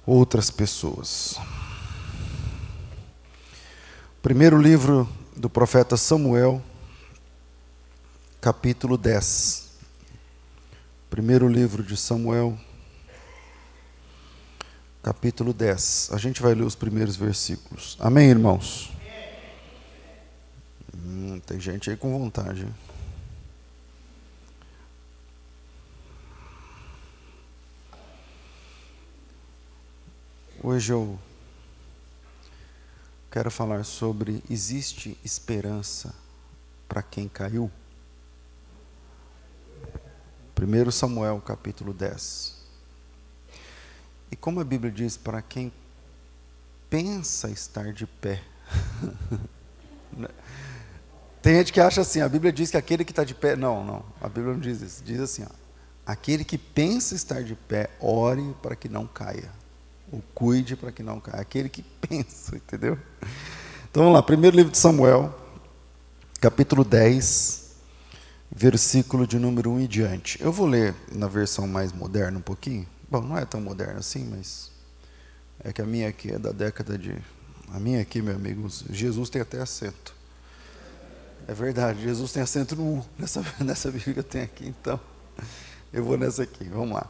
outras pessoas. Primeiro livro do profeta Samuel, capítulo 10. Primeiro livro de Samuel, capítulo 10. A gente vai ler os primeiros versículos. Amém, irmãos? Tem gente aí com vontade, hein? Hoje eu quero falar sobre: existe esperança para quem caiu? 1 Samuel capítulo 10. E como a Bíblia diz, para quem pensa estar de pé. Tem gente que acha assim, a Bíblia diz que aquele que está de pé, não, a Bíblia não diz isso, diz assim, aquele que pensa estar de pé, ore para que não caia, ou cuide para que não caia, aquele que pensa, entendeu? Então vamos lá, primeiro livro de Samuel, capítulo 10, versículo de número 1 em diante. Eu vou ler na versão mais moderna um pouquinho, bom, não é tão moderna assim, mas é que a minha aqui é da década de, a minha aqui, meu amigo, Jesus tem até acento. É verdade, Jesus tem acento no U, nessa Bíblia que eu tenho aqui, então eu vou nessa aqui, vamos lá.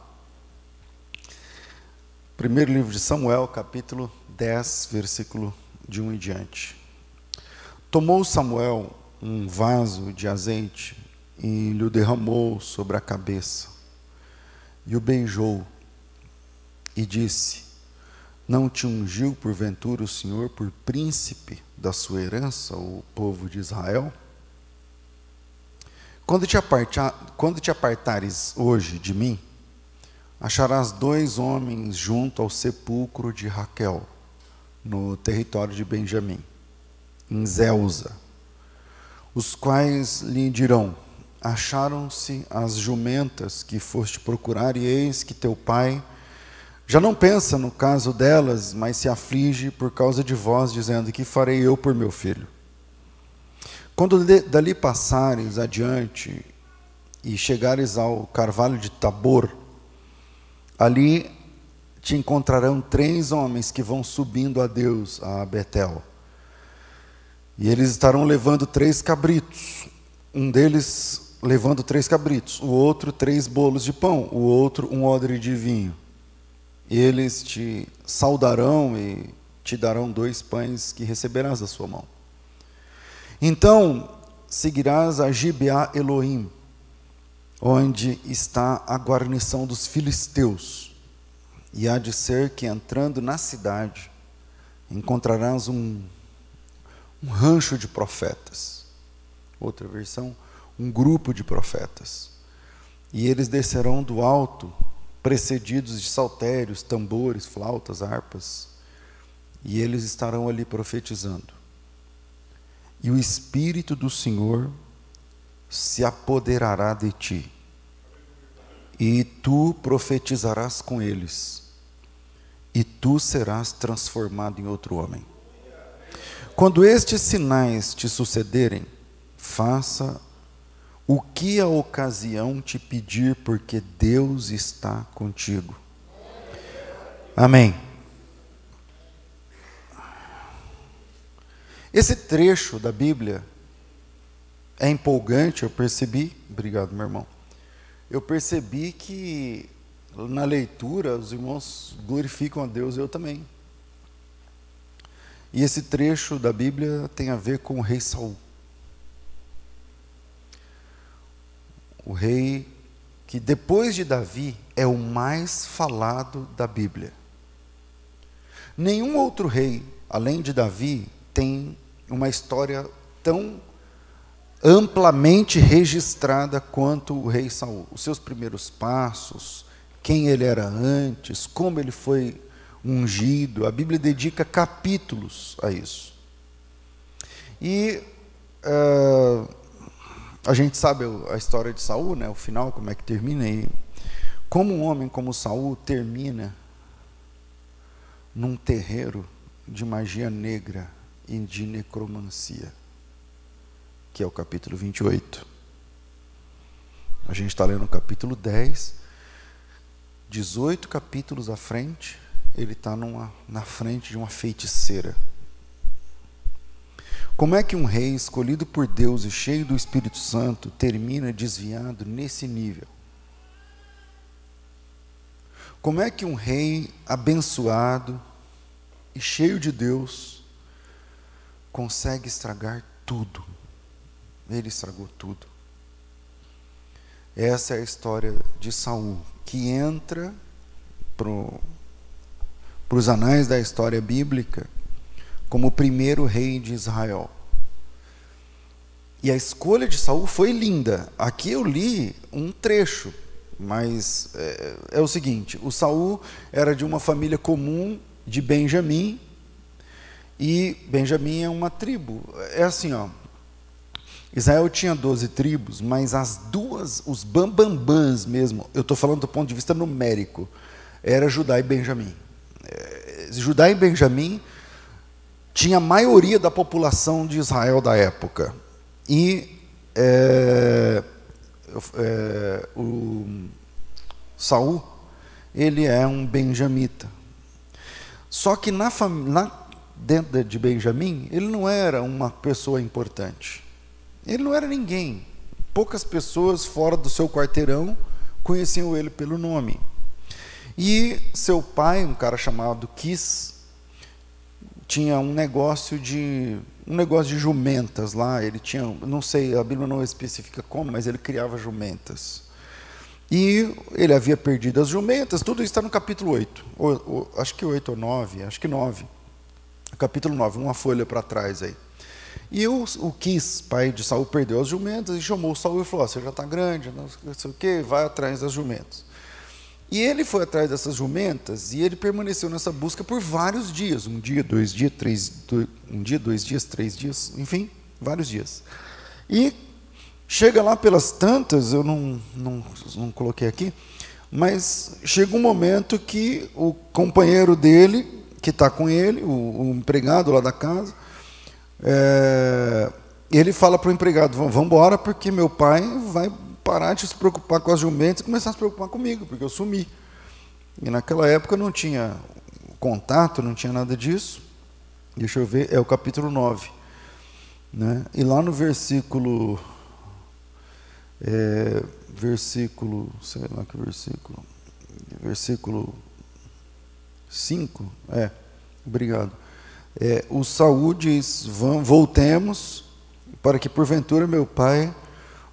Primeiro livro de Samuel, capítulo 10, versículo de 1 em diante. Tomou Samuel um vaso de azeite e lhe derramou sobre a cabeça, e o beijou, e disse: não te ungiu porventura o Senhor por príncipe da sua herança, o povo de Israel? Quando te apartares hoje de mim, acharás 2 homens junto ao sepulcro de Raquel, no território de Benjamim, em Zelza, os quais lhe dirão: acharam-se as jumentas que foste procurar, e eis que teu pai já não pensa no caso delas, mas se aflige por causa de vós, dizendo: que farei eu por meu filho? Quando dali passares adiante e chegares ao carvalho de Tabor, ali te encontrarão 3 homens que vão subindo a Deus, a Betel. E eles estarão levando 3 cabritos. Um deles levando 3 cabritos, o outro 3 bolos de pão, o outro um odre de vinho. E eles te saudarão e te darão 2 pães que receberás da sua mão. Então seguirás a Gibeá Elohim, onde está a guarnição dos filisteus, e há de ser que, entrando na cidade, encontrarás um rancho de profetas. Outra versão, um grupo de profetas. E eles descerão do alto, precedidos de saltérios, tambores, flautas, harpas, e eles estarão ali profetizando. E o Espírito do Senhor se apoderará de ti, e tu profetizarás com eles, e tu serás transformado em outro homem. Quando estes sinais te sucederem, faça o que a ocasião te pedir, porque Deus está contigo. Amém. Esse trecho da Bíblia é empolgante, eu percebi. Obrigado, meu irmão. Eu percebi que na leitura os irmãos glorificam a Deus, eu também. E esse trecho da Bíblia tem a ver com o rei Saul. O rei que, depois de Davi, é o mais falado da Bíblia. Nenhum outro rei, além de Davi, tem uma história tão amplamente registrada quanto o rei Saul. Os seus primeiros passos, quem ele era antes, como ele foi ungido. A Bíblia dedica capítulos a isso. E a gente sabe a história de Saul, né? O final, como é que termina. E como um homem como Saul termina num terreiro de magia negra e de necromancia, que é o capítulo 28. A gente está lendo o capítulo 10, 18 capítulos à frente, ele está na frente de uma feiticeira. Como é que um rei escolhido por Deus e cheio do Espírito Santo termina desviado nesse nível? Como é que um rei abençoado e cheio de Deus consegue estragar tudo? Ele estragou tudo. Essa é a história de Saul, que entra para os anais da história bíblica como o primeiro rei de Israel. E a escolha de Saul foi linda. Aqui eu li um trecho, mas é o seguinte: o Saul era de uma família comum de Benjamim, e Benjamim é uma tribo. É assim, ó, Israel tinha 12 tribos, mas os bambambãs mesmo, eu estou falando do ponto de vista numérico, era Judá e Benjamim. Judá e Benjamim tinha a maioria da população de Israel da época. E o Saul, ele é um benjamita. Só que dentro de Benjamim, ele não era uma pessoa importante. Ele não era ninguém. Poucas pessoas fora do seu quarteirão conheciam ele pelo nome. E seu pai, um cara chamado Quis, tinha um negócio de jumentas lá. Ele tinha, não sei, a Bíblia não especifica como, mas ele criava jumentas. E ele havia perdido as jumentas. Tudo isso está no capítulo 8. Acho que 8 ou 9, acho que 9. Capítulo 9, uma folha para trás aí. E o Quis, pai de Saul, perdeu as jumentas e chamou Saul e falou: você já está grande, não sei o quê, vai atrás das jumentas. E ele foi atrás dessas jumentas e ele permaneceu nessa busca por vários dias. Um dia, 2 dias, 2 dias, 3 dias, enfim, vários dias. E chega lá pelas tantas, eu não coloquei aqui, mas chega um momento que o companheiro dele, que está com ele, o empregado lá da casa, ele fala para o empregado: vamos embora, porque meu pai vai parar de se preocupar com as jumentas e começar a se preocupar comigo, porque eu sumi. E naquela época não tinha contato, não tinha nada disso. Deixa eu ver, é o capítulo 9. Né? E lá no versículo, sei lá que versículo 5, obrigado. O Saul diz: voltemos, para que porventura meu pai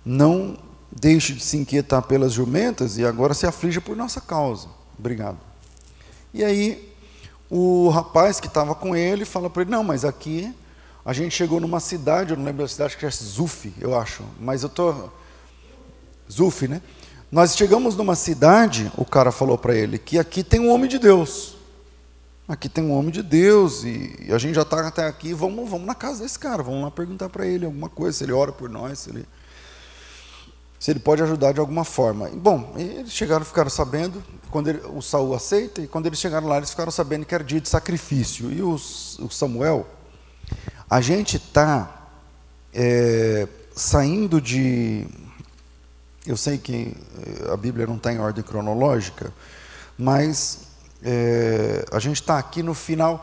não deixe de se inquietar pelas jumentas e agora se aflige por nossa causa. Obrigado. E aí o rapaz que estava com ele fala para ele: não, mas aqui a gente chegou numa cidade, eu não lembro da cidade, que é Zuf, eu acho, mas Zuf, né? Nós chegamos numa cidade, o cara falou para ele, que aqui tem um homem de Deus. Aqui tem um homem de Deus e a gente já está até aqui, vamos na casa desse cara, vamos lá perguntar para ele alguma coisa, se ele ora por nós, se ele pode ajudar de alguma forma. Bom, eles ficaram sabendo, o Saul aceita, e quando eles chegaram lá, eles ficaram sabendo que era dia de sacrifício. E o Samuel, a gente está saindo de... Eu sei que a Bíblia não está em ordem cronológica, mas a gente está aqui no final.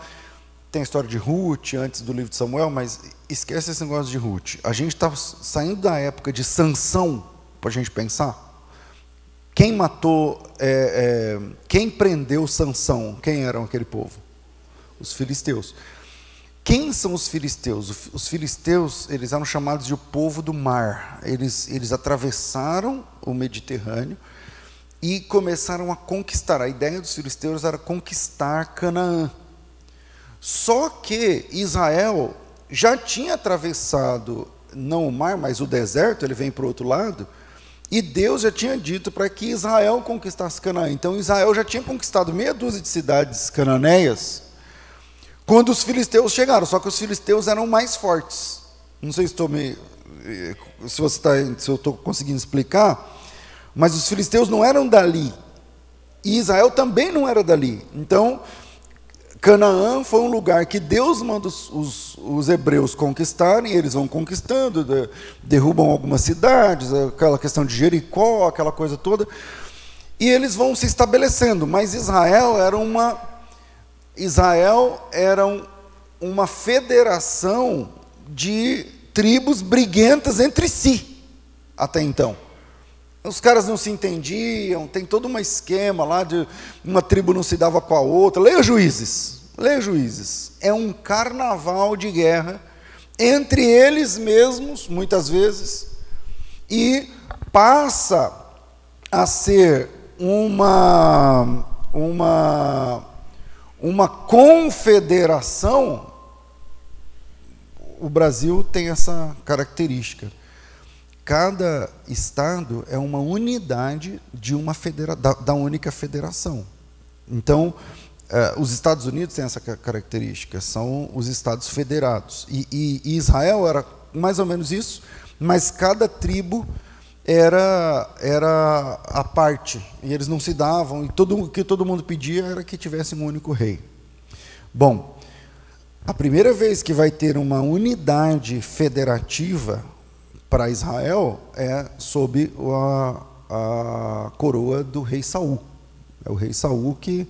Tem a história de Ruth, antes do livro de Samuel, mas esquece esse negócio de Ruth. A gente está saindo da época de Sansão, para a gente pensar. Quem matou, quem prendeu Sansão? Quem eram aquele povo? Os filisteus. Quem são os filisteus? Os filisteus, eles eram chamados de o povo do mar. Eles atravessaram o Mediterrâneo e começaram a conquistar. A ideia dos filisteus era conquistar Canaã. Só que Israel já tinha atravessado, não o mar, mas o deserto, ele vem para o outro lado, e Deus já tinha dito para que Israel conquistasse Canaã. Então Israel já tinha conquistado meia dúzia de cidades cananeias quando os filisteus chegaram, só que os filisteus eram mais fortes. Não sei se eu estou conseguindo explicar, mas os filisteus não eram dali, e Israel também não era dali. Então Canaã foi um lugar que Deus manda os hebreus conquistarem, eles vão conquistando, derrubam algumas cidades, aquela questão de Jericó, aquela coisa toda, e eles vão se estabelecendo. Mas Israel era Israel era uma federação de tribos briguentas entre si, até então. Os caras não se entendiam, tem todo um esquema lá de uma tribo não se dava com a outra. Leia Juízes. É um carnaval de guerra entre eles mesmos, muitas vezes, e passa a ser uma confederação. O Brasil tem essa característica. Cada estado é uma unidade de da única federação. Então, os Estados Unidos têm essa característica, são os estados federados. E Israel era mais ou menos isso, mas cada tribo era a parte, e eles não se davam, e o que todo mundo pedia era que tivesse um único rei. Bom, a primeira vez que vai ter uma unidade federativa para Israel é sob a coroa do rei Saul. É o rei Saul que,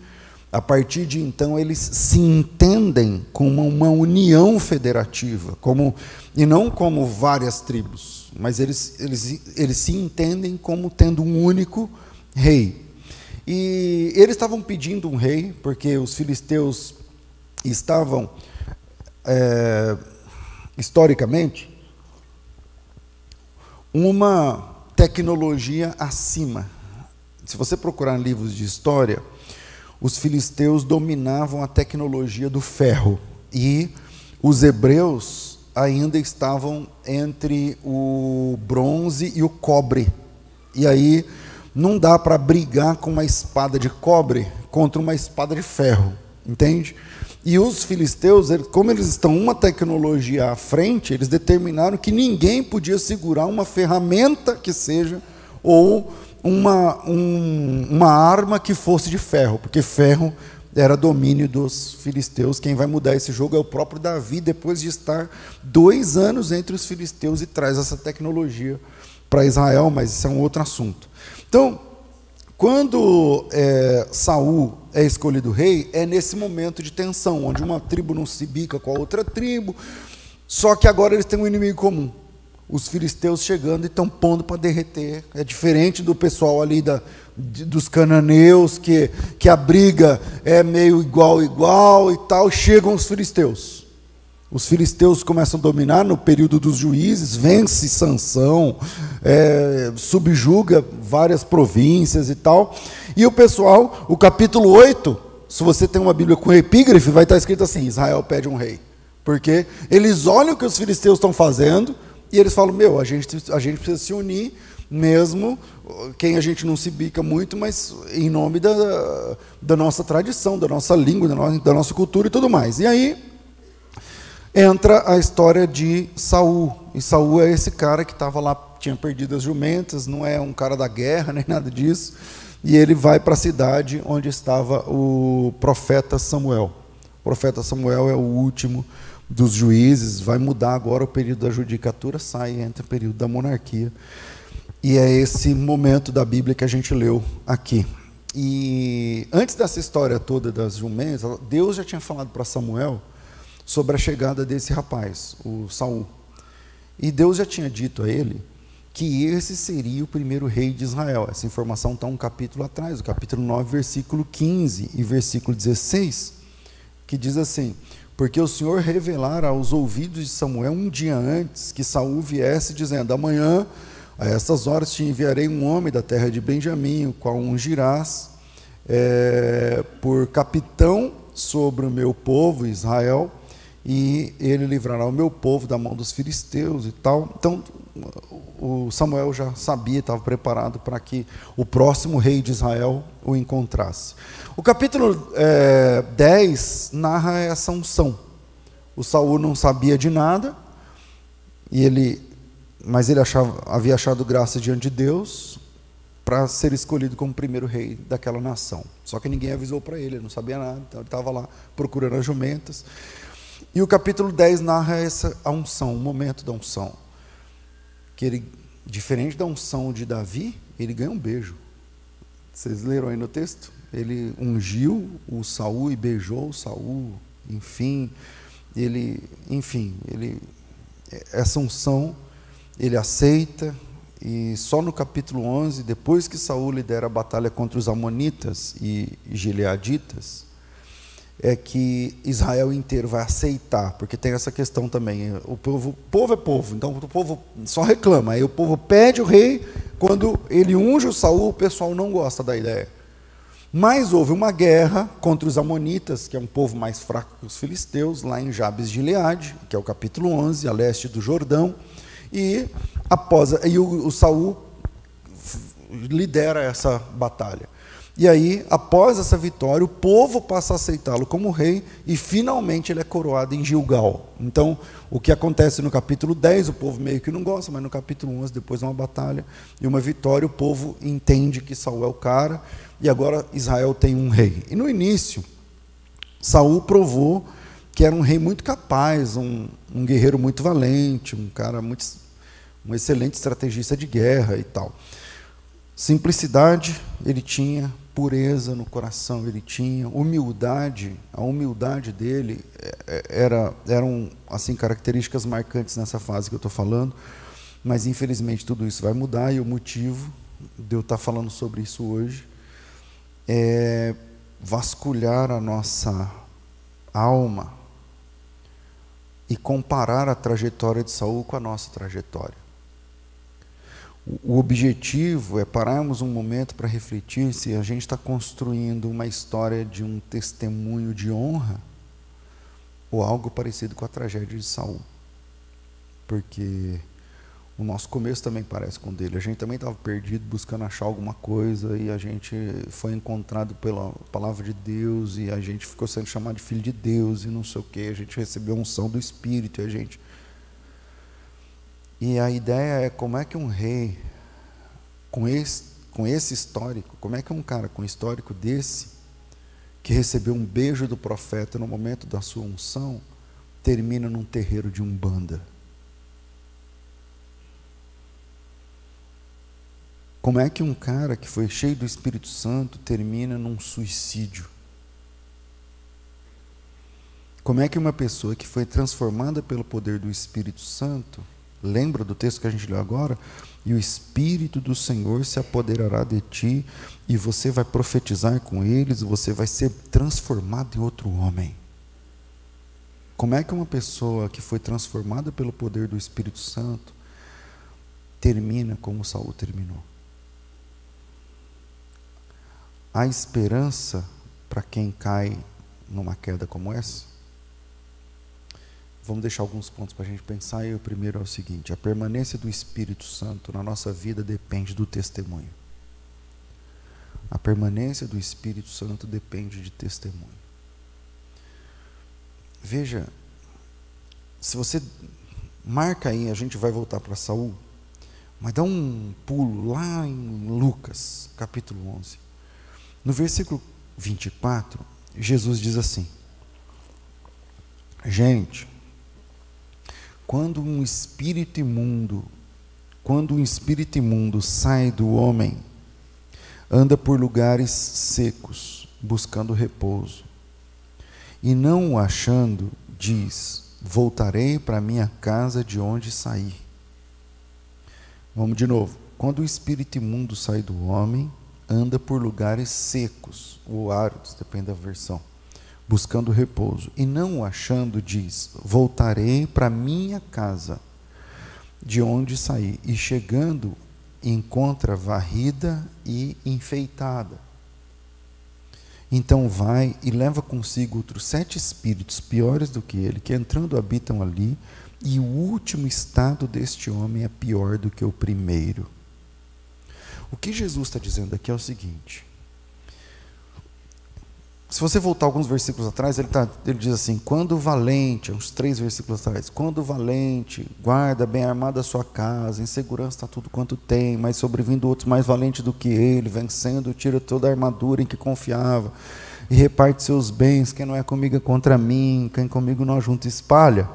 a partir de então, eles se entendem como uma união federativa, e não como várias tribos, mas eles se entendem como tendo um único rei. E eles estavam pedindo um rei, porque os filisteus estavam, historicamente, uma tecnologia acima. Se você procurar em livros de história, os filisteus dominavam a tecnologia do ferro e os hebreus ainda estavam entre o bronze e o cobre. E aí não dá para brigar com uma espada de cobre contra uma espada de ferro, entende? E os filisteus, como eles estão uma tecnologia à frente, eles determinaram que ninguém podia segurar uma ferramenta que seja, ou uma arma que fosse de ferro, porque ferro era domínio dos filisteus. Quem vai mudar esse jogo é o próprio Davi, depois de estar 2 anos entre os filisteus, e traz essa tecnologia para Israel, mas isso é um outro assunto. Então, quando Saul é escolhido rei, é nesse momento de tensão, onde uma tribo não se bica com a outra tribo, só que agora eles têm um inimigo comum. Os filisteus chegando e estão pondo para derreter. É diferente do pessoal ali dos cananeus, que a briga é meio igual e tal. Chegam os filisteus. Os filisteus começam a dominar no período dos juízes, vence Sansão, subjuga várias províncias e tal. E o pessoal, o capítulo 8, se você tem uma Bíblia com epígrafe, vai estar escrito assim: Israel pede um rei. Porque eles olham o que os filisteus estão fazendo e eles falam: a gente precisa se unir, mesmo quem a gente não se bica muito, mas em nome da nossa tradição, da nossa língua, da nossa cultura e tudo mais. E aí entra a história de Saul. E Saul é esse cara que estava lá, tinha perdido as jumentas, não é um cara da guerra, nem nada disso. E ele vai para a cidade onde estava o profeta Samuel. O profeta Samuel é o último dos juízes, vai mudar agora o período da judicatura, sai, entra o período da monarquia. E é esse momento da Bíblia que a gente leu aqui. E antes dessa história toda das jumentas, Deus já tinha falado para Samuel sobre a chegada desse rapaz, o Saul. E Deus já tinha dito a ele que esse seria o primeiro rei de Israel. Essa informação está um capítulo atrás, o capítulo 9, versículo 15 e versículo 16, que diz assim: porque o Senhor revelara aos ouvidos de Samuel um dia antes que Saul viesse, dizendo: amanhã, a estas horas, te enviarei um homem da terra de Benjamim, o qual ungirás por capitão sobre o meu povo Israel, e ele livrará o meu povo da mão dos filisteus e tal. Então, o Samuel já sabia, estava preparado para que o próximo rei de Israel o encontrasse. O capítulo 10 narra essa unção. O Saul não sabia de nada, mas ele havia achado graça diante de Deus para ser escolhido como primeiro rei daquela nação. Só que ninguém avisou para ele não sabia nada, então ele estava lá procurando as jumentas. E o capítulo 10 narra a unção, o momento da unção. Que ele, diferente da unção de Davi, ele ganha um beijo. Vocês leram aí no texto? ele ungiu o Saul e beijou o Saul, enfim, essa unção ele aceita, e só no capítulo 11, depois que Saul lidera a batalha contra os amonitas e gileaditas, é que Israel inteiro vai aceitar, porque tem essa questão também, o povo é povo, então o povo só reclama, aí o povo pede o rei, quando ele unge o Saul, o pessoal não gosta da ideia. Mas houve uma guerra contra os amonitas, que é um povo mais fraco que os filisteus, lá em Jabes de Gileade, que é o capítulo 11, a leste do Jordão, e o Saul lidera essa batalha. E aí, após essa vitória, o povo passa a aceitá-lo como rei, e finalmente ele é coroado em Gilgal. Então, o que acontece no capítulo 10, o povo meio que não gosta, mas no capítulo 11, depois de uma batalha e uma vitória, o povo entende que Saul é o cara, e agora Israel tem um rei. E no início, Saul provou que era um rei muito capaz, um guerreiro muito valente, um excelente estrategista de guerra e tal. Simplicidade ele tinha, pureza no coração ele tinha, humildade, a humildade dele eram assim, características marcantes nessa fase que eu estou falando, mas infelizmente tudo isso vai mudar, e o motivo de eu estar falando sobre isso hoje é vasculhar a nossa alma e comparar a trajetória de Saul com a nossa trajetória. O objetivo é pararmos um momento para refletir se a gente está construindo uma história de um testemunho de honra ou algo parecido com a tragédia de Saul. Porque o nosso começo também parece com o dele. A gente também estava perdido, buscando achar alguma coisa, e a gente foi encontrado pela palavra de Deus, e a gente ficou sendo chamado de filho de Deus, e não sei o quê. A gente recebeu a unção do Espírito, E a ideia é como é que um rei, com esse histórico, como é que um cara com histórico desse, que recebeu um beijo do profeta no momento da sua unção, termina num terreiro de Umbanda? Como é que um cara que foi cheio do Espírito Santo termina num suicídio? Como é que uma pessoa que foi transformada pelo poder do Espírito Santo, lembra do texto que a gente leu agora? E o Espírito do Senhor se apoderará de ti, e você vai profetizar com eles, você vai ser transformado em outro homem. Como é que uma pessoa que foi transformada pelo poder do Espírito Santo termina como Saul terminou? Há esperança para quem cai numa queda como essa? Vamos deixar alguns pontos para a gente pensar, e o primeiro é o seguinte: a permanência do Espírito Santo na nossa vida depende do testemunho. A permanência do Espírito Santo depende de testemunho. Veja, se você marca aí, a gente vai voltar para Saul, mas dá um pulo lá em Lucas, capítulo 11. No versículo 24, Jesus diz assim: gente, quando um espírito imundo sai do homem, anda por lugares secos, buscando repouso, e não o achando, diz: voltarei para minha casa de onde saí. Vamos de novo. Quando o espírito imundo sai do homem, anda por lugares secos, ou áridos, depende da versão, buscando repouso, e não o achando, diz: voltarei para minha casa de onde saí, e chegando, encontra varrida e enfeitada. Então vai e leva consigo outros 7 espíritos piores do que ele, que entrando habitam ali, e o último estado deste homem é pior do que o primeiro. O que Jesus está dizendo aqui é o seguinte: se você voltar alguns versículos atrás, ele diz assim: quando o valente, uns 3 versículos atrás, quando o valente guarda bem armada a sua casa, em segurança está tudo quanto tem, mas sobrevindo outros mais valentes do que ele, vencendo, tira toda a armadura em que confiava, e reparte seus bens, quem não é comigo é contra mim, quem comigo não ajunta espalha.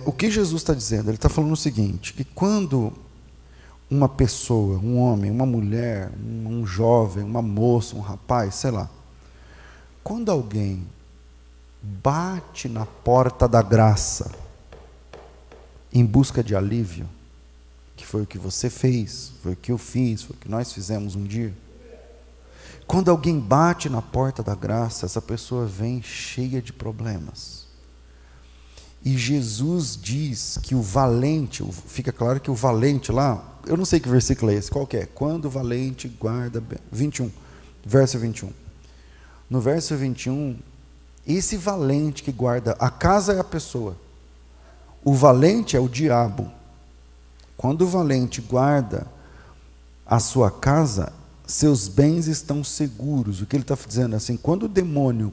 O que Jesus está dizendo? Ele está falando o seguinte, que quando uma pessoa, um homem, uma mulher, um jovem, uma moça, um rapaz, sei lá. Quando alguém bate na porta da graça em busca de alívio, que foi o que você fez, foi o que eu fiz, foi o que nós fizemos um dia. Quando alguém bate na porta da graça, essa pessoa vem cheia de problemas. E Jesus diz que o valente, fica claro que o valente lá, eu não sei que versículo é esse, qual que é? Quando o valente guarda, 21, verso 21. No verso 21, esse valente que guarda, a casa é a pessoa, o valente é o diabo. Quando o valente guarda a sua casa, seus bens estão seguros. O que ele está dizendo assim, quando o demônio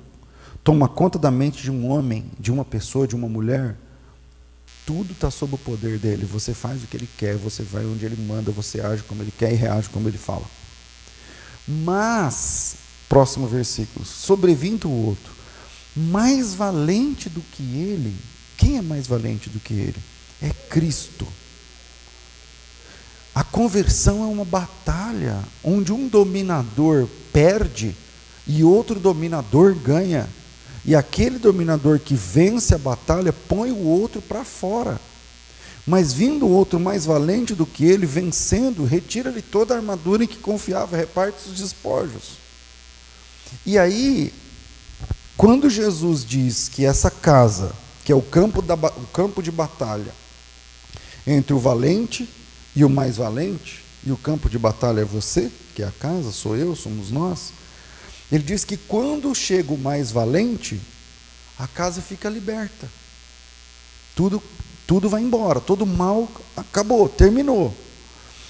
toma conta da mente de um homem, de uma pessoa, de uma mulher, tudo está sob o poder dele. Você faz o que ele quer, você vai onde ele manda, você age como ele quer e reage como ele fala. Mas, próximo versículo, sobrevindo o outro, mais valente do que ele, quem é mais valente do que ele? É Cristo. A conversão é uma batalha, onde um dominador perde e outro dominador ganha. E aquele dominador que vence a batalha põe o outro para fora. Mas vindo o outro mais valente do que ele, vencendo, retira-lhe toda a armadura em que confiava, reparte os despojos. E aí, quando Jesus diz que essa casa, que é o campo de batalha, entre o valente e o mais valente, e o campo de batalha é você, que é a casa, sou eu, somos nós, ele diz que quando chega o mais valente, a casa fica liberta. Tudo vai embora, todo mal acabou, terminou.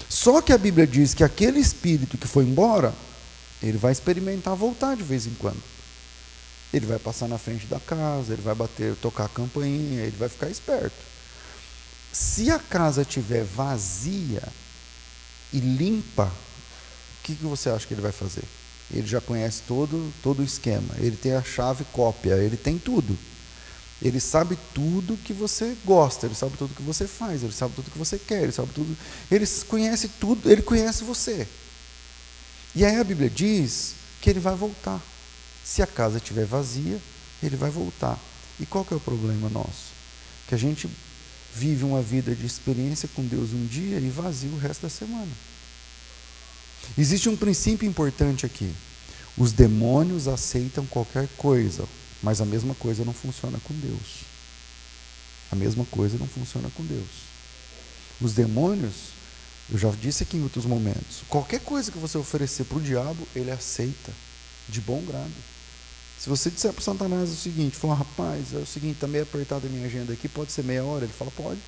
Só que a Bíblia diz que aquele espírito que foi embora, ele vai experimentar voltar de vez em quando. Ele vai passar na frente da casa, ele vai tocar a campainha, ele vai ficar esperto. Se a casa estiver vazia e limpa, o que você acha que ele vai fazer? Ele já conhece todo o esquema, ele tem a chave cópia, ele tem tudo. Ele sabe tudo que você gosta, ele sabe tudo que você faz, ele sabe tudo que você quer, ele sabe tudo, ele conhece tudo, ele conhece você. E aí a Bíblia diz que ele vai voltar. Se a casa estiver vazia, ele vai voltar. E qual que é o problema nosso? Que a gente vive uma vida de experiência com Deus um dia e vazia o resto da semana. Existe um princípio importante aqui. Os demônios aceitam qualquer coisa, mas a mesma coisa não funciona com Deus. A mesma coisa não funciona com Deus. Os demônios, eu já disse aqui em outros momentos, qualquer coisa que você oferecer para o diabo, ele aceita, de bom grado. Se você disser para o Satanás o seguinte, falar, rapaz, é o seguinte, está meio apertada a minha agenda aqui, pode ser meia hora? Ele fala, pode.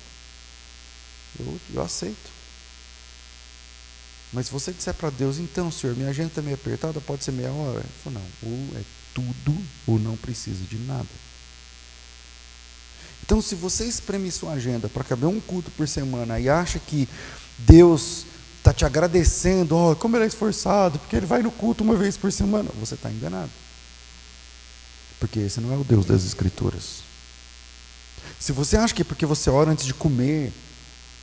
Eu aceito. Mas se você disser para Deus, então, Senhor, minha agenda está meio apertada, pode ser meia hora? Ele fala, não, ou é tudo, ou não precisa de nada. Então, se você espreme sua agenda para caber um culto por semana e acha que Deus está te agradecendo, como ele é esforçado, porque ele vai no culto uma vez por semana, você está enganado. Porque esse não é o Deus das Escrituras. Se você acha que porque você ora antes de comer,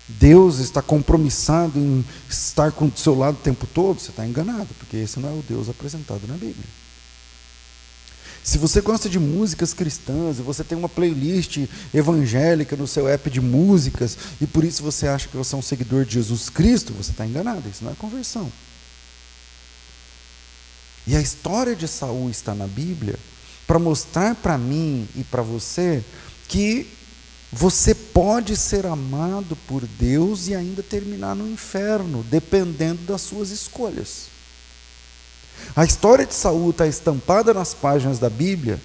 Deus está compromissado em estar com o seu lado o tempo todo, você está enganado, porque esse não é o Deus apresentado na Bíblia. Se você gosta de músicas cristãs, e você tem uma playlist evangélica no seu app de músicas, e por isso você acha que você é um seguidor de Jesus Cristo, você está enganado, isso não é conversão. E a história de Saul está na Bíblia para mostrar para mim e para você que você pode ser amado por Deus e ainda terminar no inferno, dependendo das suas escolhas. A história de Saul está estampada nas páginas da Bíblia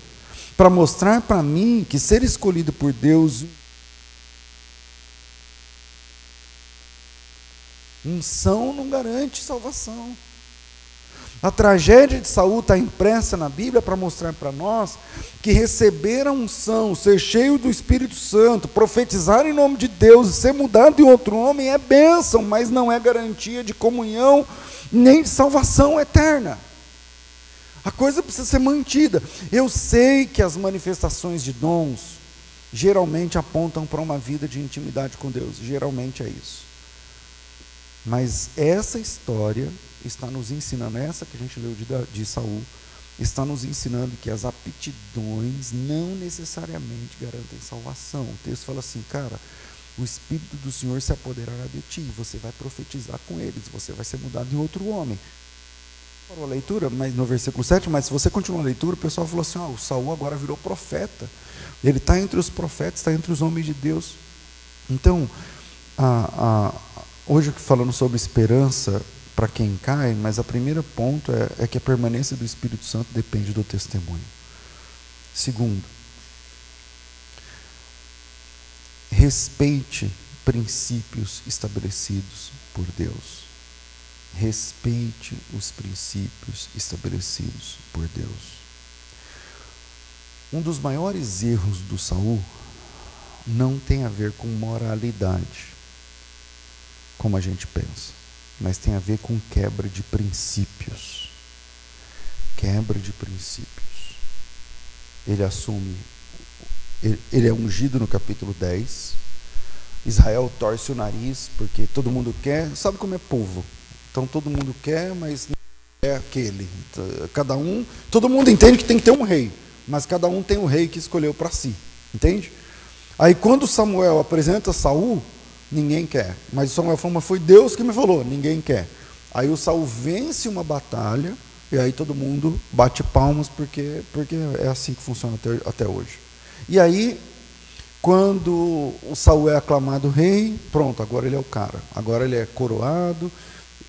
para mostrar para mim que ser escolhido por Deus, unção não garante salvação. A tragédia de Saul está impressa na Bíblia para mostrar para nós que receber a unção, ser cheio do Espírito Santo, profetizar em nome de Deus e ser mudado em outro homem é bênção, mas não é garantia de comunhão nem de salvação eterna. A coisa precisa ser mantida. Eu sei que as manifestações de dons geralmente apontam para uma vida de intimidade com Deus, geralmente é isso. Mas essa história está nos ensinando, essa que a gente leu de Saul, está nos ensinando que as aptidões não necessariamente garantem salvação. O texto fala assim, cara, o Espírito do Senhor se apoderará de ti, você vai profetizar com eles, você vai ser mudado em outro homem. Parou a leitura, mas no versículo 7, mas se você continuar a leitura, o pessoal falou assim, o Saul agora virou profeta, ele está entre os profetas, está entre os homens de Deus. Então, hoje falando sobre esperança para quem cai, mas o primeiro ponto é que a permanência do Espírito Santo depende do testemunho. Segundo, respeite princípios estabelecidos por Deus. Respeite os princípios estabelecidos por Deus. Um dos maiores erros do Saul não tem a ver com moralidade, como a gente pensa, mas tem a ver com quebra de princípios. Quebra de princípios. Ele assume, ele é ungido no capítulo 10. Israel torce o nariz, porque todo mundo quer, sabe como é povo? Então todo mundo quer, mas não é aquele. Todo mundo entende que tem que ter um rei, mas cada um tem o rei que escolheu para si, entende? Aí quando Samuel apresenta Saul, ninguém quer, mas Samuel falou, mas foi Deus que me falou, ninguém quer. Aí o Saul vence uma batalha, e aí todo mundo bate palmas, porque é assim que funciona até hoje. E aí, quando o Saul é aclamado rei, pronto, agora ele é o cara, agora ele é coroado,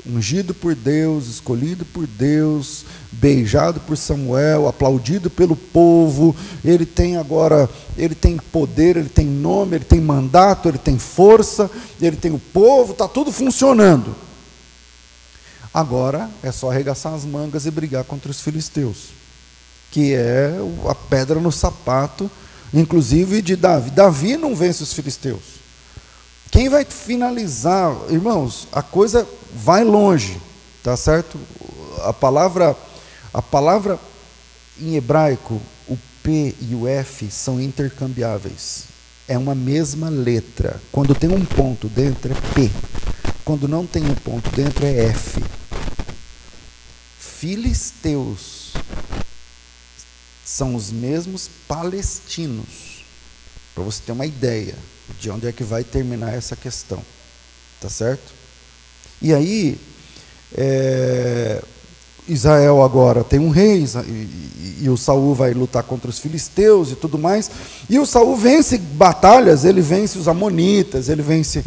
ungido por Deus, escolhido por Deus, beijado por Samuel, aplaudido pelo povo, ele tem poder, ele tem nome, ele tem mandato, ele tem força, ele tem o povo, está tudo funcionando. Agora é só arregaçar as mangas e brigar contra os filisteus, que é a pedra no sapato, inclusive de Davi. Davi não vence os filisteus. Quem vai finalizar, irmãos, a coisa vai longe, tá certo? A palavra em hebraico, o P e o F são intercambiáveis. É uma mesma letra. Quando tem um ponto dentro é P. Quando não tem um ponto dentro é F. Filisteus são os mesmos palestinos. Para você ter uma ideia de onde é que vai terminar essa questão, tá certo? E aí, Israel agora tem um rei, e o Saul vai lutar contra os filisteus e tudo mais, e o Saul vence batalhas, ele vence os amonitas, ele vence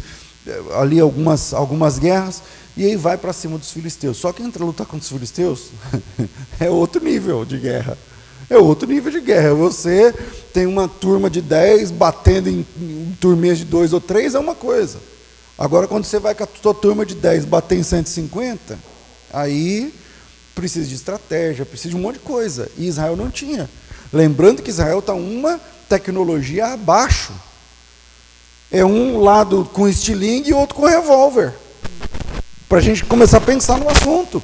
ali algumas guerras, e aí vai para cima dos filisteus. Só que entra a lutar contra os filisteus é outro nível de guerra. É outro nível de guerra. Você tem uma turma de 10 batendo em turminhas de 2 ou 3, é uma coisa. Agora, quando você vai com a sua turma de 10 bater em 150, aí precisa de estratégia, precisa de um monte de coisa. E Israel não tinha. Lembrando que Israel está uma tecnologia abaixo. É um lado com estilingue e outro com revólver. Para a gente começar a pensar no assunto.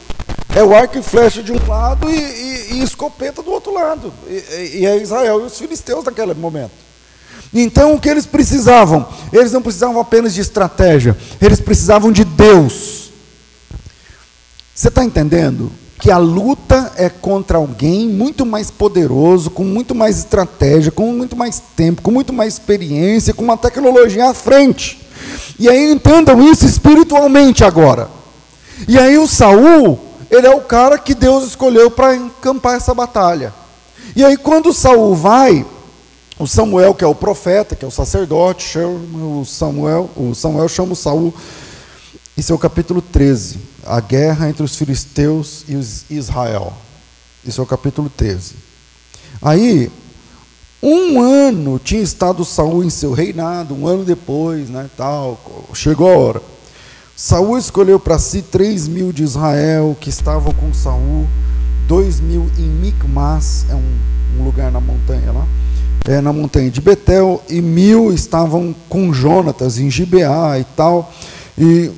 É o arco e flecha de um lado e escopeta do outro lado. E é Israel e os filisteus naquele momento. Então, o que eles precisavam? Eles não precisavam apenas de estratégia, eles precisavam de Deus. Você está entendendo? Que a luta é contra alguém muito mais poderoso, com muito mais estratégia, com muito mais tempo, com muito mais experiência, com uma tecnologia à frente. E aí entendam isso espiritualmente agora. E aí o Saul, ele é o cara que Deus escolheu para encampar essa batalha. E aí quando o Saul vai, o Samuel, que é o profeta, que é o sacerdote, chama o Samuel chama o Saul, isso é o capítulo 13, a guerra entre os filisteus e os Israel. Isso é o capítulo 13. Aí, um ano tinha estado Saul em seu reinado, um ano depois, chegou a hora. Saul escolheu para si 3.000 de Israel, que estavam com Saul, 2.000 em Micmas, é um lugar na montanha lá, na montanha de Betel, e 1.000 estavam com Jonatas em Gibeá e tal, e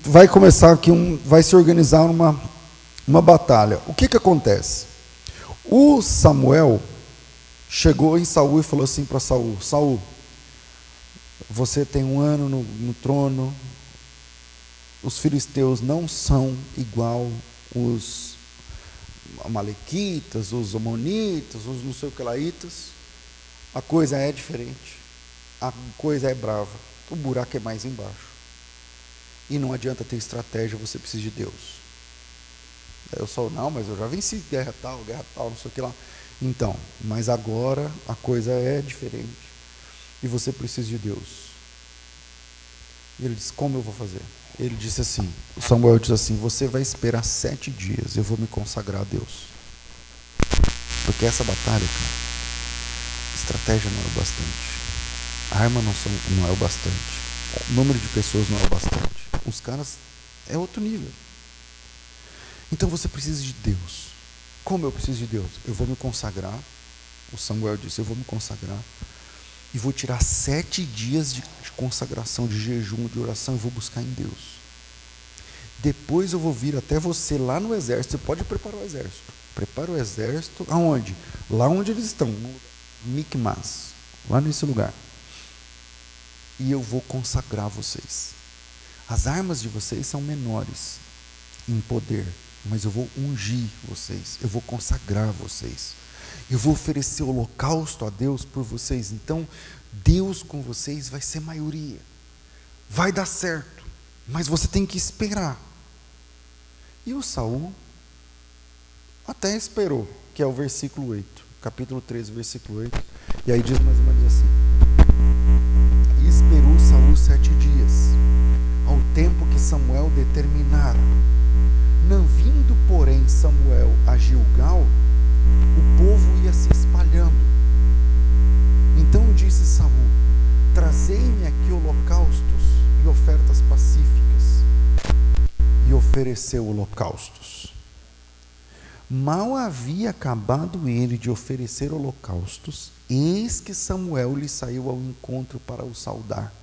vai começar aqui, vai se organizar uma batalha. O que acontece? O Samuel chegou em Saul e falou assim para Saul: Saul, você tem um ano no trono, os filisteus não são igual os amalequitas, os amonitas, os não sei o que laitas. A coisa é diferente, a coisa é brava, o buraco é mais embaixo. E não adianta ter estratégia, você precisa de Deus. Eu só, não, mas eu já venci guerra tal, não sei o que lá. Então, mas agora a coisa é diferente. E você precisa de Deus. E ele disse, como eu vou fazer? Ele disse assim, o Samuel disse assim, você vai esperar 7 dias, eu vou me consagrar a Deus. Porque essa batalha, cara, estratégia não é o bastante. A arma não é o bastante. O número de pessoas não é o bastante. Os caras é outro nível. Então você precisa de Deus. Como eu preciso de Deus? Eu vou me consagrar. O Samuel disse, eu vou me consagrar. E vou tirar 7 dias de consagração, de jejum, de oração, e vou buscar em Deus. Depois eu vou vir até você lá no exército. Você pode preparar o exército. Prepara o exército. Aonde? Lá onde eles estão. No Micmas. Lá nesse lugar. E eu vou consagrar vocês. As armas de vocês são menores em poder, mas eu vou ungir vocês, eu vou consagrar vocês, eu vou oferecer holocausto a Deus por vocês. Então Deus com vocês vai ser maioria, vai dar certo, mas você tem que esperar. E o Saul até esperou, que é o versículo 8, capítulo 13, versículo 8, e aí diz mais ou menos assim: e esperou Saul 7 dias, ao tempo que Samuel determinara. Não vindo, porém, Samuel a Gilgal, o povo ia se espalhando. Então disse Saul: trazei-me aqui holocaustos e ofertas pacíficas. E ofereceu holocaustos. Mal havia acabado ele de oferecer holocaustos, eis que Samuel lhe saiu ao encontro para o saudar.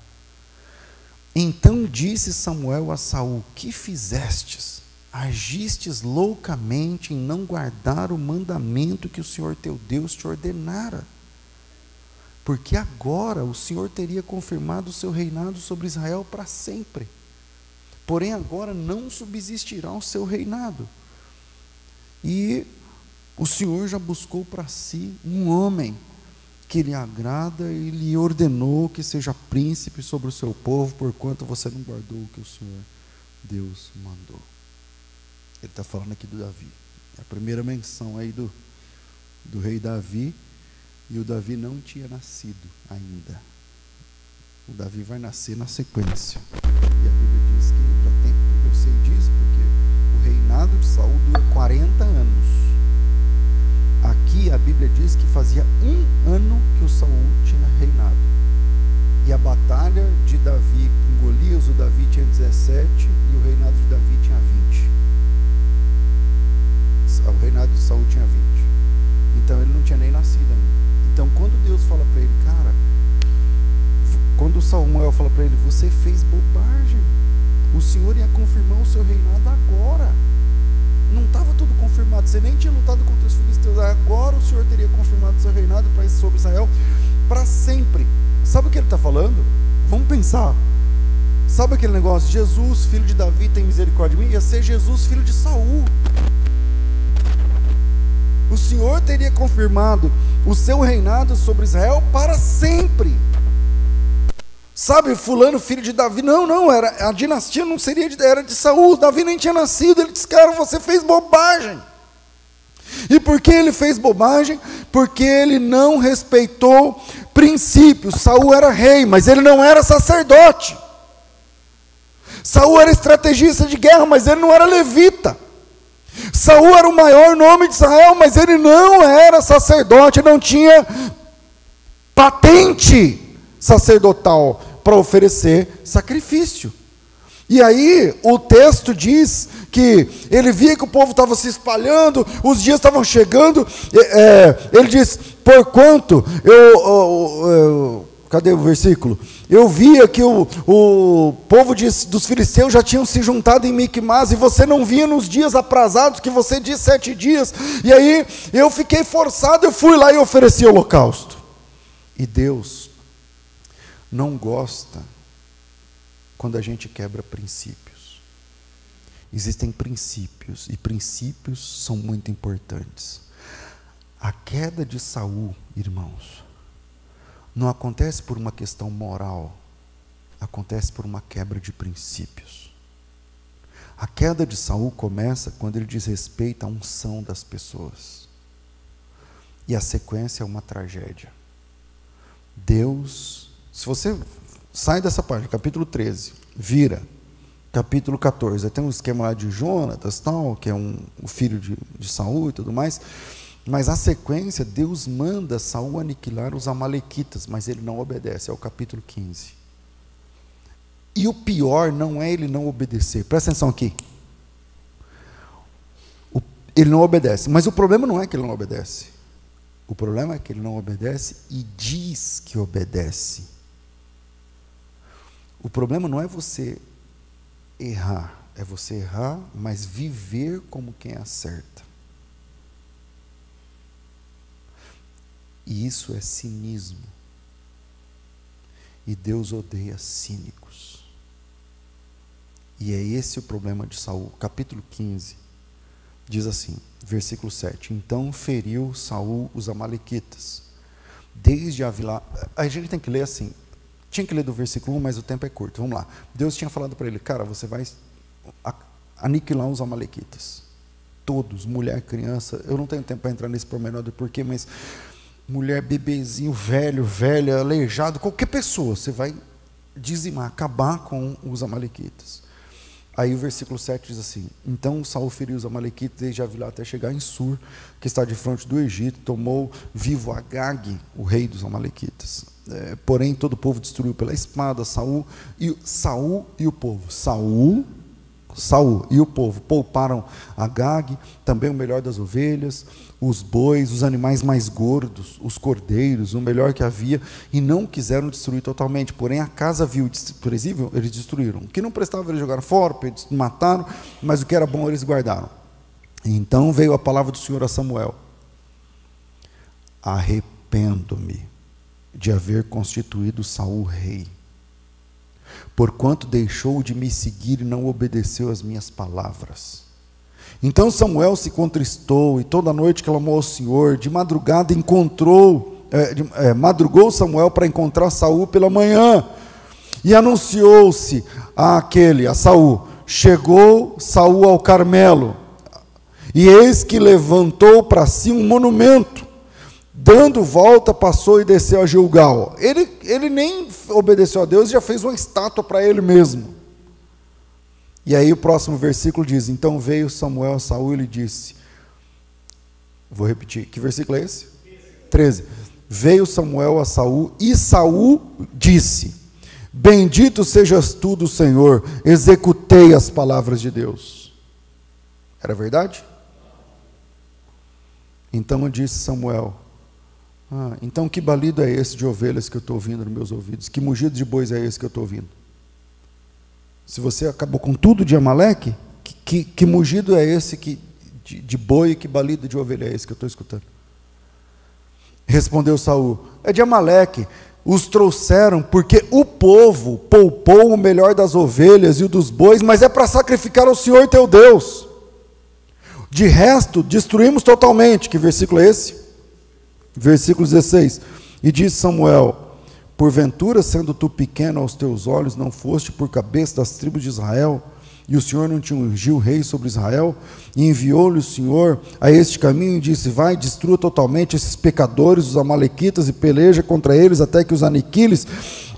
Então disse Samuel a Saul: que fizestes? Agistes loucamente em não guardar o mandamento que o Senhor teu Deus te ordenara. Porque agora o Senhor teria confirmado o seu reinado sobre Israel para sempre. Porém agora não subsistirá o seu reinado. E o Senhor já buscou para si um homem que lhe agrada e lhe ordenou que seja príncipe sobre o seu povo, porquanto você não guardou o que o Senhor Deus mandou. Ele está falando aqui do Davi. É a primeira menção aí do rei Davi, e o Davi não tinha nascido ainda. O Davi vai nascer na sequência. E a Bíblia diz que já tem, eu sei disso, porque o reinado de Saul dura 40 anos. Aqui a Bíblia diz que fazia 1 ano que o Saul tinha reinado. E a batalha de Davi com Golias, o Davi tinha 17 e o reinado de Davi tinha 20. O reinado de Saul tinha 20. Então ele não tinha nem nascido ainda. Então quando Deus fala para ele, cara, quando Samuel fala para ele, você fez bobagem, o Senhor ia confirmar o seu reinado agora. Não estava tudo confirmado, você nem tinha lutado contra os filisteus, agora o Senhor teria confirmado o seu reinado sobre Israel para sempre. Sabe o que ele está falando? Vamos pensar. Sabe aquele negócio, Jesus, filho de Davi, tem misericórdia de mim? Ia ser Jesus, filho de Saul. O Senhor teria confirmado o seu reinado sobre Israel para sempre. Sabe, fulano, filho de Davi, não, a dinastia não seria era de Saul, Davi nem tinha nascido. Ele disse, cara, você fez bobagem. E por que ele fez bobagem? Porque ele não respeitou princípios. Saul era rei, mas ele não era sacerdote. Saul era estrategista de guerra, mas ele não era levita. Saul era o maior nome de Israel, mas ele não era sacerdote, não tinha patente sacerdotal para oferecer sacrifício. E aí o texto diz que ele via que o povo estava se espalhando, os dias estavam chegando, ele diz, porquanto cadê o versículo? Eu via que o povo dos filisteus já tinham se juntado em Micmas, e você não vinha nos dias aprazados, que você disse 7 dias, e aí eu fiquei forçado, eu fui lá e ofereci holocausto. E Deus não gosta quando a gente quebra princípios. Existem princípios, e princípios são muito importantes. A queda de Saul, irmãos, não acontece por uma questão moral, acontece por uma quebra de princípios. A queda de Saul começa quando ele desrespeita a unção das pessoas. E a sequência é uma tragédia. Deus, se você sai dessa página, capítulo 13, vira, capítulo 14, aí tem um esquema lá de Jonatas, tal, que é o filho de Saul e tudo mais, mas a sequência, Deus manda Saul aniquilar os amalequitas, mas ele não obedece, é o capítulo 15. E o pior não é ele não obedecer, presta atenção aqui, ele não obedece, mas o problema não é que ele não obedece, o problema é que ele não obedece e diz que obedece. O problema não é você errar, é você errar, mas viver como quem acerta. E isso é cinismo. E Deus odeia cínicos. E é esse o problema de Saul. Capítulo 15 diz assim, versículo 7: Então feriu Saul os amalequitas, desde Avilá. A gente tem que ler assim, tinha que ler do versículo 1, mas o tempo é curto, vamos lá. Deus tinha falado para ele, cara, você vai aniquilar os amalequitas, todos, mulher, criança, eu não tenho tempo para entrar nesse pormenor do porquê, mas mulher, bebezinho, velho, velha, aleijado, qualquer pessoa, você vai dizimar, acabar com os amalequitas. Aí o versículo 7 diz assim: Então Saul feriu os amalequitas desde Avilá até chegar em Sur, que está de frente do Egito, tomou vivo Agag, o rei dos amalequitas. Porém todo o povo destruiu pela espada Saul e o povo. Saul e o povo pouparam Agag, também o melhor das ovelhas, os bois, os animais mais gordos, os cordeiros, o melhor que havia, e não quiseram destruir totalmente. Porém, a casa vil desprezível, eles destruíram. O que não prestava, eles jogaram fora, eles mataram, mas o que era bom, eles guardaram. Então veio a palavra do Senhor a Samuel: Arrependo-me de haver constituído Saul rei, porquanto deixou de me seguir e não obedeceu às minhas palavras. Então Samuel se contristou e toda noite clamou ao Senhor. De madrugada madrugou Samuel para encontrar Saul pela manhã, e anunciou-se a Saul: chegou Saul ao Carmelo, e eis que levantou para si um monumento, dando volta, passou e desceu a Gilgal. Ele nem obedeceu a Deus, já fez uma estátua para ele mesmo. E aí o próximo versículo diz: Então veio Samuel a Saul e lhe disse, vou repetir, que versículo é esse? 13. Veio Samuel a Saul e Saul disse: Bendito sejas tu do Senhor, executei as palavras de Deus. Era verdade? Então disse Samuel: então que balido é esse de ovelhas que eu estou ouvindo nos meus ouvidos? Que mugido de bois é esse que eu estou ouvindo? Se você acabou com tudo de Amaleque, que mugido é esse de boi, que balido de ovelha é esse que eu estou escutando? Respondeu Saul: é de Amaleque, os trouxeram porque o povo poupou o melhor das ovelhas e o dos bois, mas é para sacrificar ao Senhor teu Deus. De resto, destruímos totalmente. Que versículo é esse? Versículo 16. E disse Samuel: porventura, sendo tu pequeno aos teus olhos, não foste por cabeça das tribos de Israel, e o Senhor não te ungiu rei sobre Israel? E enviou-lhe o Senhor a este caminho e disse: vai, destrua totalmente esses pecadores, os amalequitas, e peleja contra eles até que os aniquiles.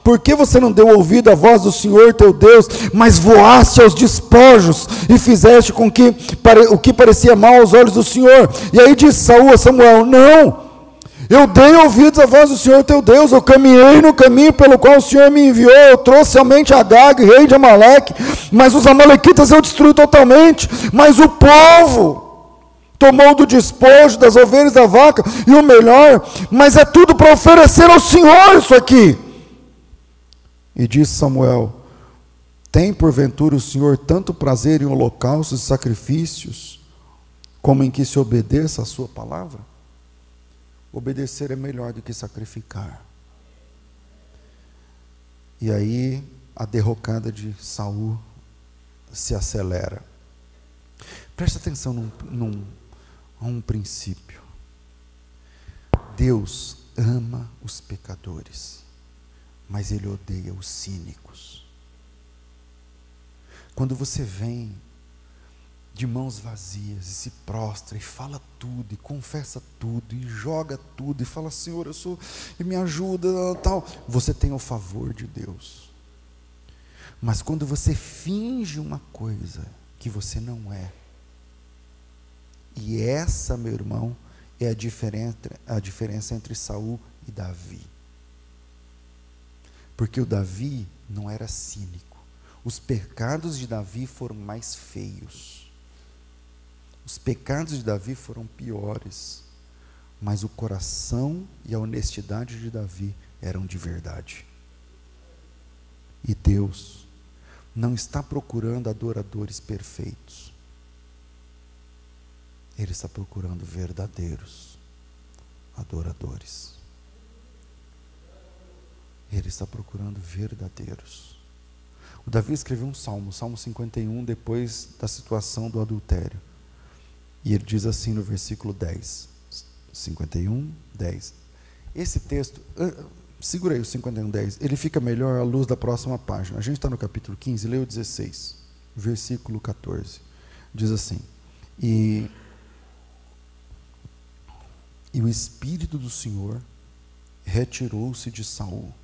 Por que você não deu ouvido à voz do Senhor teu Deus, mas voaste aos despojos e fizeste com que o que parecia mal aos olhos do Senhor? E aí disse Saul a Samuel: não, eu dei ouvidos à voz do Senhor teu Deus, eu caminhei no caminho pelo qual o Senhor me enviou, eu trouxe somente Agag, rei de Amaleque, mas os amalequitas eu destruí totalmente. Mas o povo tomou do despojo das ovelhas da vaca e o melhor, mas é tudo para oferecer ao Senhor isso aqui. E disse Samuel: tem porventura o Senhor tanto prazer em holocaustos e sacrifícios, como em que se obedeça a sua palavra? Obedecer é melhor do que sacrificar. E aí a derrocada de Saul se acelera. Preste atenção a um princípio. Deus ama os pecadores, mas Ele odeia os cínicos. Quando você vem de mãos vazias e se prostra e fala tudo, e confessa tudo, e joga tudo, e fala: Senhor, e me ajuda, tal, você tem o favor de Deus. Mas quando você finge uma coisa que você não é, e essa, meu irmão, é a diferença entre Saul e Davi. Porque o Davi não era cínico. Os pecados de Davi foram mais feios. Os pecados de Davi foram piores. Mas o coração e a honestidade de Davi eram de verdade. E Deus não está procurando adoradores perfeitos. Ele está procurando verdadeiros adoradores. Ele está procurando verdadeiros. O Davi escreveu um salmo, Salmo 51, depois da situação do adultério. E ele diz assim no versículo 10. 51, 10. Esse texto, segura aí o 51, 10. Ele fica melhor à luz da próxima página. A gente está no capítulo 15, lê o 16, versículo 14. Diz assim: E o Espírito do Senhor retirou-se de Saul,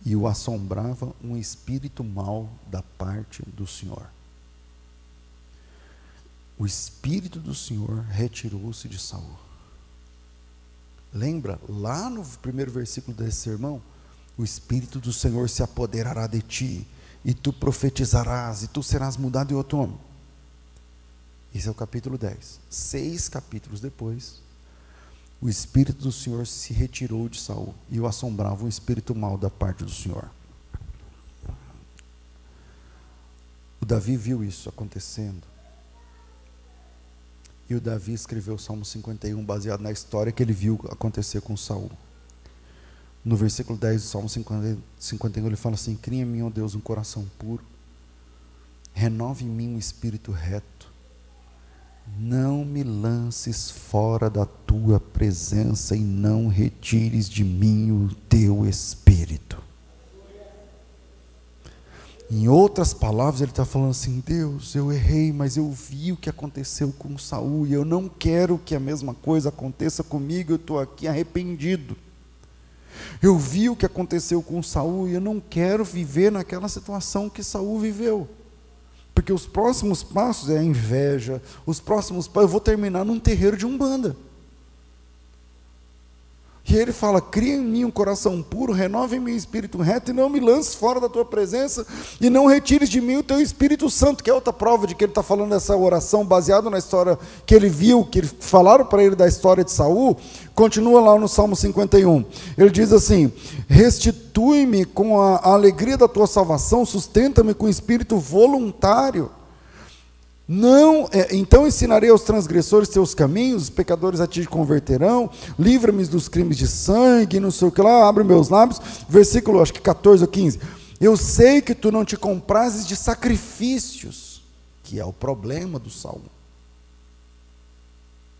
e o assombrava um espírito mau da parte do Senhor. O Espírito do Senhor retirou-se de Saul. Lembra, lá no primeiro versículo desse sermão, o Espírito do Senhor se apoderará de ti, e tu profetizarás, e tu serás mudado em outro homem. Esse é o capítulo 10. 6 capítulos depois, o Espírito do Senhor se retirou de Saul, e o assombrava um espírito mau da parte do Senhor. O Davi viu isso acontecendo, e o Davi escreveu o Salmo 51 baseado na história que ele viu acontecer com Saul. No versículo 10 do Salmo 51 ele fala assim: Cria em mim, ó Deus, um coração puro, renove em mim um espírito reto, não me lances fora da tua presença e não retires de mim o teu espírito. Em outras palavras, ele está falando assim: Deus, eu errei, mas eu vi o que aconteceu com Saul, e eu não quero que a mesma coisa aconteça comigo. Eu estou aqui arrependido. Eu vi o que aconteceu com Saul, e eu não quero viver naquela situação que Saul viveu. Porque os próximos passos é a inveja, os próximos passos, eu vou terminar num terreiro de Umbanda. E ele fala: cria em mim um coração puro, renove em mim um espírito reto, e não me lances fora da tua presença, e não retires de mim o teu Espírito Santo, que é outra prova de que ele está falando dessa oração, baseado na história que ele viu, que falaram para ele da história de Saul. Continua lá no Salmo 51, ele diz assim: restitui-me com a alegria da tua salvação, sustenta-me com espírito voluntário. Então ensinarei aos transgressores teus caminhos, os pecadores a ti converterão, livra-me dos crimes de sangue, não sei o que lá, abre meus lábios, versículo acho que 14 ou 15, eu sei que tu não te comprases de sacrifícios, que é o problema do Salmo.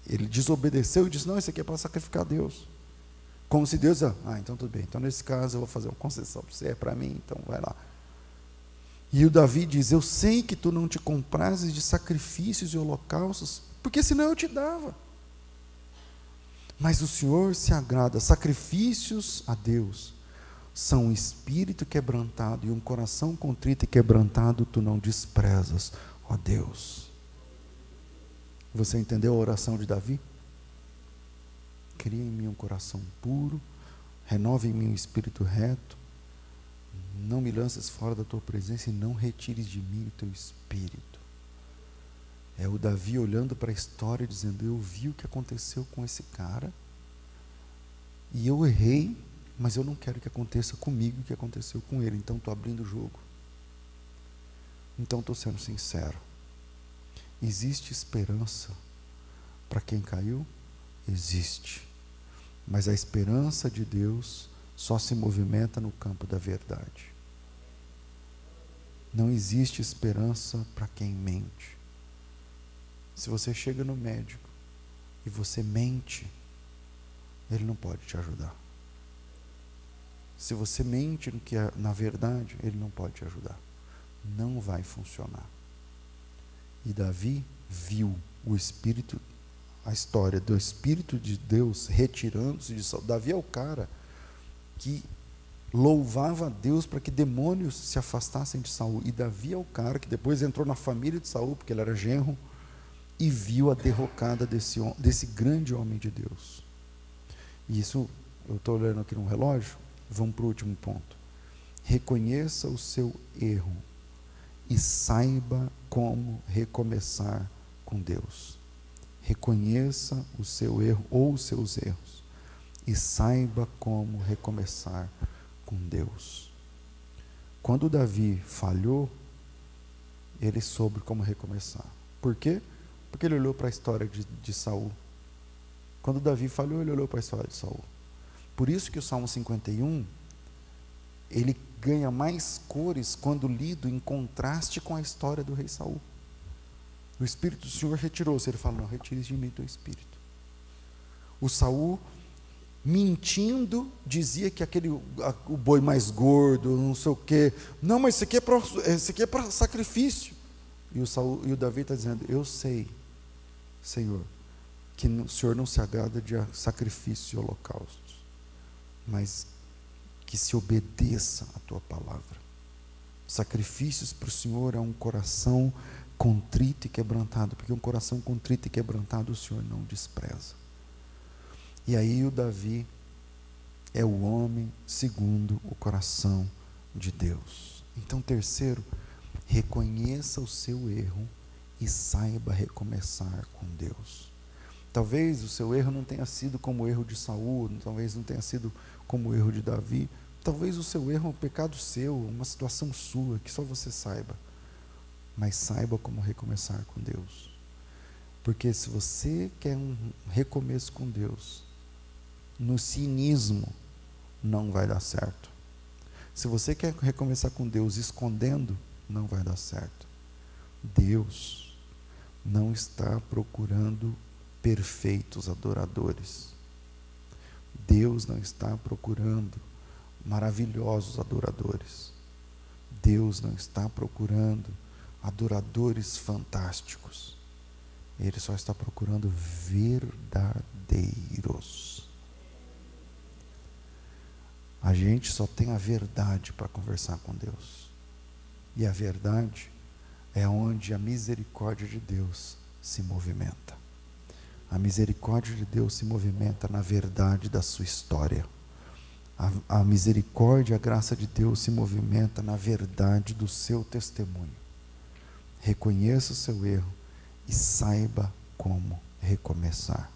Ele desobedeceu e disse: não, isso aqui é para sacrificar a Deus, como se Deus, então tudo bem, então nesse caso eu vou fazer uma concessão para você, é para mim, então vai lá. E o Davi diz: eu sei que tu não te comprases de sacrifícios e holocaustos, porque senão eu te dava. Mas o Senhor se agrada, sacrifícios a Deus são um espírito quebrantado e um coração contrito e quebrantado tu não desprezas, ó Deus. Você entendeu a oração de Davi? Cria em mim um coração puro, renova em mim um espírito reto, não me lances fora da tua presença e não retires de mim o teu espírito. É o Davi olhando para a história dizendo: eu vi o que aconteceu com esse cara, e eu errei, mas eu não quero que aconteça comigo o que aconteceu com ele, então estou abrindo o jogo. Então estou sendo sincero. Existe esperança para quem caiu? Existe. Mas a esperança de Deus só se movimenta no campo da verdade. Não existe esperança para quem mente. Se você chega no médico e você mente, ele não pode te ajudar. Se você mente no que é na verdade, ele não pode te ajudar. Não vai funcionar. E Davi viu o Espírito, a história do Espírito de Deus retirando-se de Saul. Davi é o cara que louvava a Deus para que demônios se afastassem de Saul. E Davi é o cara que depois entrou na família de Saul, porque ele era genro, e viu a derrocada desse grande homem de Deus. E isso, eu estou olhando aqui no relógio, vamos para o último ponto. Reconheça o seu erro e saiba como recomeçar com Deus. Reconheça o seu erro ou os seus erros e saiba como recomeçar com Deus. Quando Davi falhou, ele soube como recomeçar. Por quê? Porque ele olhou para a história de Saul. Quando Davi falhou, ele olhou para a história de Saul. Por isso que o Salmo 51, ele ganha mais cores quando lido em contraste com a história do rei Saul. O Espírito do Senhor retirou-se. Ele fala, não, retire de mim o teu Espírito. O Saul, mentindo, dizia que o boi mais gordo, não sei o quê. Não, mas isso aqui é para sacrifício. E o Davi está dizendo, eu sei, Senhor, que o Senhor não se agrada de sacrifício e holocaustos, mas que se obedeça a tua palavra. Sacrifícios para o Senhor é um coração contrito e quebrantado, porque um coração contrito e quebrantado o Senhor não despreza. E aí o Davi é o homem segundo o coração de Deus. Então, terceiro, reconheça o seu erro e saiba recomeçar com Deus. Talvez o seu erro não tenha sido como o erro de Saul, talvez não tenha sido como o erro de Davi, talvez o seu erro é um pecado seu, uma situação sua, que só você saiba. Mas saiba como recomeçar com Deus. Porque se você quer um recomeço com Deus, no cinismo, não vai dar certo. Se você quer recomeçar com Deus escondendo, não vai dar certo. Deus não está procurando perfeitos adoradores. Deus não está procurando maravilhosos adoradores. Deus não está procurando adoradores fantásticos. Ele só está procurando verdadeiros. A gente só tem a verdade para conversar com Deus. E a verdade é onde a misericórdia de Deus se movimenta. A misericórdia de Deus se movimenta na verdade da sua história. A misericórdia e a graça de Deus se movimenta na verdade do seu testemunho. Reconheça o seu erro e saiba como recomeçar.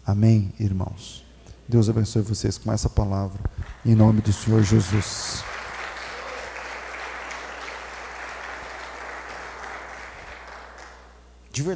Amém, irmãos? Deus abençoe vocês com essa palavra, em nome do Senhor Jesus.